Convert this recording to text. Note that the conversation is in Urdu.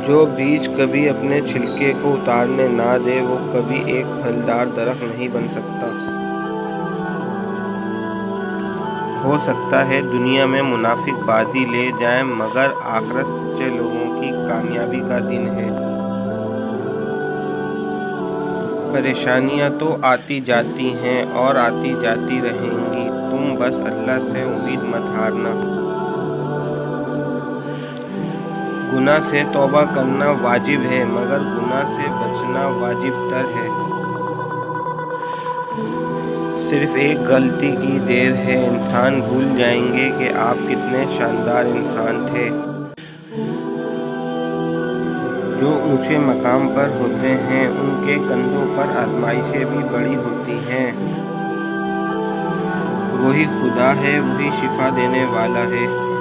جو بیج کبھی اپنے چھلکے کو اتارنے نہ دے وہ کبھی ایک پھلدار درخت نہیں بن سکتا۔ ہو سکتا ہے دنیا میں منافق بازی لے جائیں مگر آخرت سچے لوگوں کی کامیابی کا دن ہے۔ پریشانیاں تو آتی جاتی ہیں اور آتی جاتی رہیں گی، تم بس اللہ سے امید مت ہارنا۔ گناہ سے توبہ کرنا واجب ہے مگر گناہ سے بچنا واجب تر ہے۔ صرف ایک غلطی کی دیر ہے، انسان بھول جائیں گے کہ آپ کتنے شاندار انسان تھے۔ جو اونچے مقام پر ہوتے ہیں ان کے کندھوں پر آزمائشیں بھی بڑی ہوتی ہیں۔ وہی خدا ہے، وہی شفا دینے والا ہے۔